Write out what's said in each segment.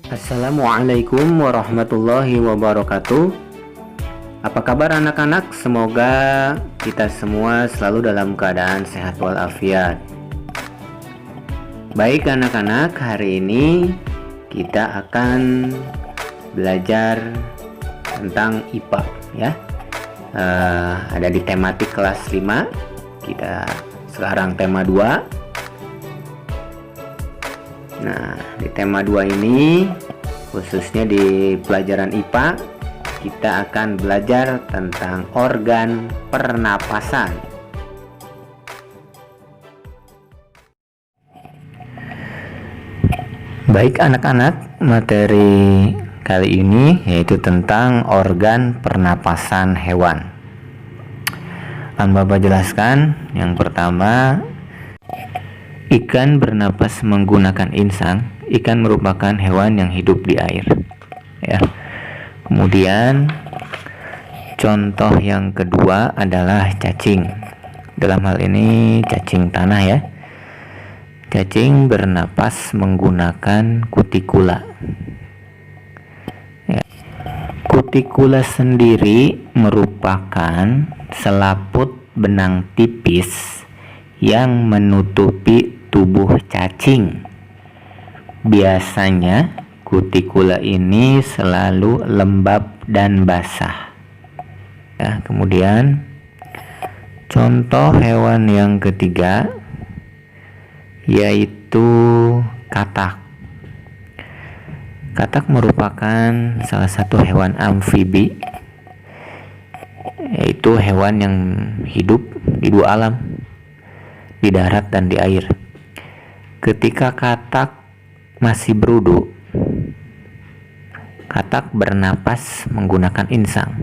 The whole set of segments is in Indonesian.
Assalamualaikum warahmatullahi wabarakatuh. Apa kabar anak-anak? Semoga kita semua selalu dalam keadaan sehat walafiat. Baik anak-anak, hari ini kita akan belajar tentang IPA ya. Ada di tematik kelas 5. Kita sekarang tema 2. Nah, di tema 2 ini, khususnya di pelajaran IPA, kita akan belajar tentang organ pernapasan. Baik anak-anak, materi kali ini yaitu tentang organ pernapasan hewan. Akan Bapak jelaskan. Yang pertama, ikan bernapas menggunakan insang. Ikan merupakan hewan yang hidup di air ya. Kemudian contoh yang kedua adalah cacing. Dalam hal ini cacing tanah ya. Cacing bernapas menggunakan kutikula ya. Kutikula sendiri merupakan selaput benang tipis yang menutupi tubuh cacing. Biasanya kutikula ini selalu lembab dan basah ya. Kemudian contoh hewan yang ketiga yaitu katak. Katak merupakan salah satu hewan amfibi, yaitu hewan yang hidup di dua alam, di darat dan di air. Ketika katak masih beruduk, katak bernapas menggunakan insang.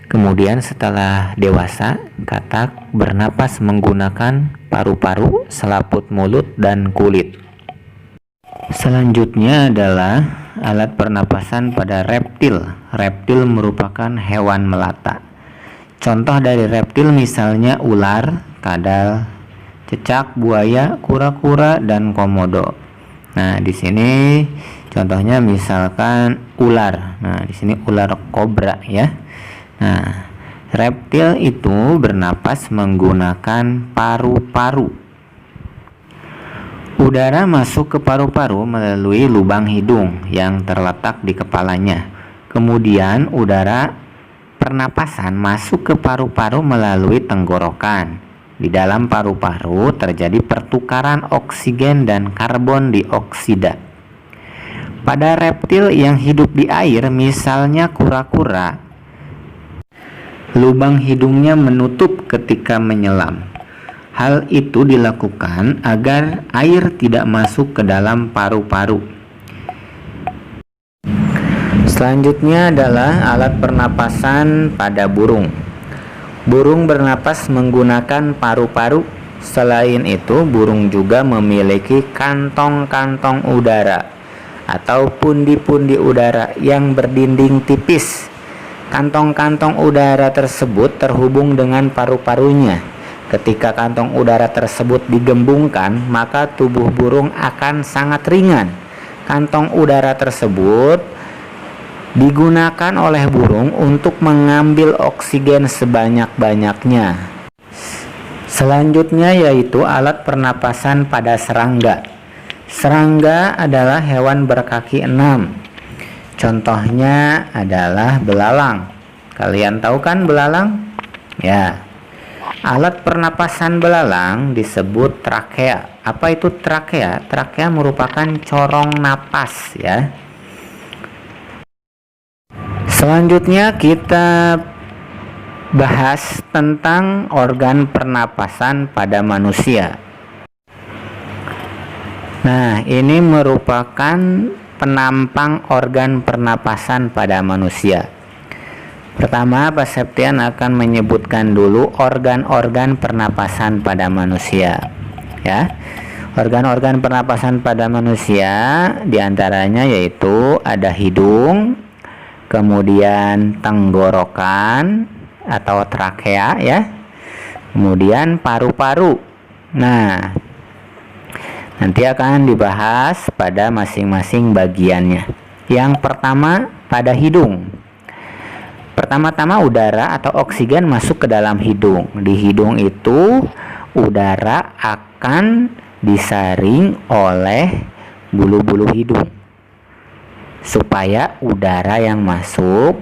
Kemudian setelah dewasa, katak bernapas menggunakan paru-paru, selaput mulut, dan kulit. Selanjutnya adalah alat pernapasan pada reptil. Reptil merupakan hewan melata. Contoh dari reptil misalnya ular, kadal, cecak, buaya, kura-kura, dan komodo. Nah, di sini contohnya misalkan ular. Nah, di sini ular kobra ya. Nah, reptil itu bernapas menggunakan paru-paru. Udara masuk ke paru-paru melalui lubang hidung yang terletak di kepalanya. Kemudian udara pernapasan masuk ke paru-paru melalui tenggorokan. Di dalam paru-paru terjadi pertukaran oksigen dan karbon dioksida. Pada reptil yang hidup di air, misalnya kura-kura, lubang hidungnya menutup ketika menyelam. Hal itu dilakukan agar air tidak masuk ke dalam paru-paru. Selanjutnya adalah alat pernapasan pada burung. Burung bernapas menggunakan paru-paru. Selain itu, burung juga memiliki kantong-kantong udara atau pundi-pundi udara yang berdinding tipis. Kantong-kantong udara tersebut terhubung dengan paru-parunya. Ketika kantong udara tersebut digembungkan, maka tubuh burung akan sangat ringan. Kantong udara tersebut digunakan oleh burung untuk mengambil oksigen sebanyak-banyaknya. Selanjutnya yaitu alat pernapasan pada serangga. Serangga adalah hewan berkaki 6. Contohnya adalah belalang. Kalian tahu kan belalang? Ya. Alat pernapasan belalang disebut trakea. Apa itu trakea? Trakea merupakan corong napas ya. Selanjutnya kita bahas tentang organ pernapasan pada manusia. Nah, ini merupakan penampang organ pernapasan pada manusia. Pertama, Pak Septian akan menyebutkan dulu organ-organ pernapasan pada manusia. Ya, organ-organ pernapasan pada manusia diantaranya yaitu ada hidung, kemudian tenggorokan atau trakea ya, kemudian paru-paru. Nah, nanti akan dibahas pada masing-masing bagiannya. Yang pertama pada hidung. Pertama-tama udara atau oksigen masuk ke dalam hidung. Di hidung itu udara akan disaring oleh bulu-bulu hidung supaya udara yang masuk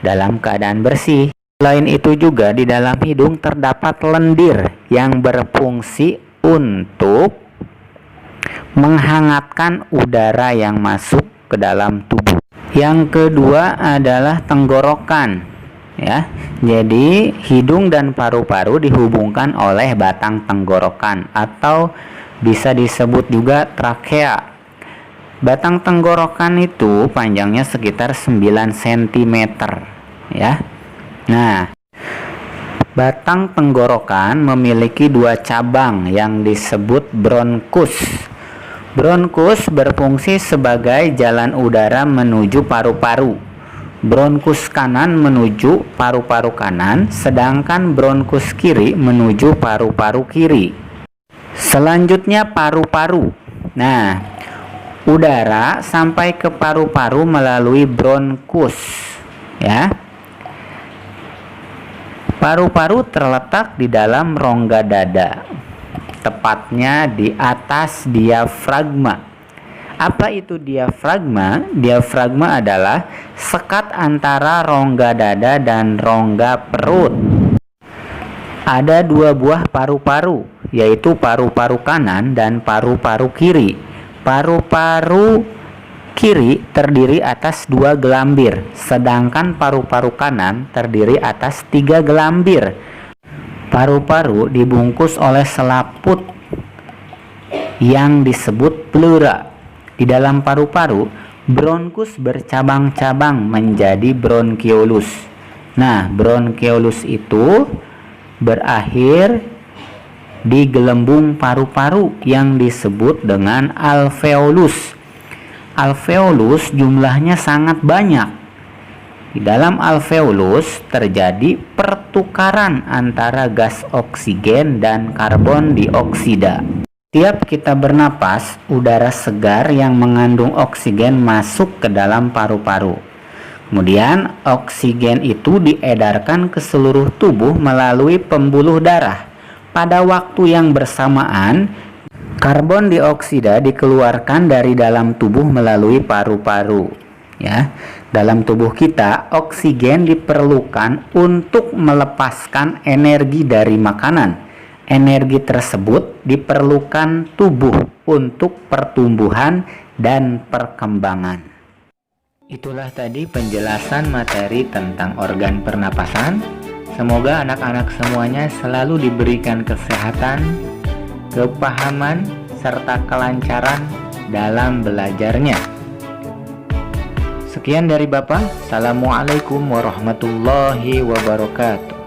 dalam keadaan bersih. Selain itu juga di dalam hidung terdapat lendir yang berfungsi untuk menghangatkan udara yang masuk ke dalam tubuh. Yang kedua adalah tenggorokan, ya. Jadi hidung dan paru-paru dihubungkan oleh batang tenggorokan atau bisa disebut juga trakea. Batang tenggorokan itu panjangnya sekitar 9 cm, ya. Nah, batang tenggorokan memiliki dua cabang yang disebut bronkus. Bronkus berfungsi sebagai jalan udara menuju paru-paru. Bronkus kanan menuju paru-paru kanan, sedangkan bronkus kiri menuju paru-paru kiri. Selanjutnya paru-paru. Nah, udara sampai ke paru-paru melalui bronkus, ya. Paru-paru terletak di dalam rongga dada, tepatnya di atas diafragma. Apa itu diafragma? Diafragma adalah sekat antara rongga dada dan rongga perut. Ada dua buah paru-paru, yaitu paru-paru kanan dan paru-paru kiri. Paru-paru kiri terdiri atas 2 gelambir, sedangkan paru-paru kanan terdiri atas 3 gelambir. Paru-paru dibungkus oleh selaput yang disebut pleura. Di dalam paru-paru, bronkus bercabang-cabang menjadi bronkiolus. Nah, bronkiolus itu berakhir di gelembung paru-paru yang disebut dengan alveolus. Alveolus jumlahnya sangat banyak. Di dalam alveolus terjadi pertukaran antara gas oksigen dan karbon dioksida. Setiap kita bernapas, udara segar yang mengandung oksigen masuk ke dalam paru-paru. Kemudian oksigen itu diedarkan ke seluruh tubuh melalui pembuluh darah. Pada waktu yang bersamaan, karbon dioksida dikeluarkan dari dalam tubuh melalui paru-paru, ya. Dalam tubuh kita, oksigen diperlukan untuk melepaskan energi dari makanan. Energi tersebut diperlukan tubuh untuk pertumbuhan dan perkembangan. Itulah tadi penjelasan materi tentang organ pernapasan. Semoga anak-anak semuanya selalu diberikan kesehatan, kepahaman, serta kelancaran dalam belajarnya. Sekian dari Bapak. Assalamualaikum warahmatullahi wabarakatuh.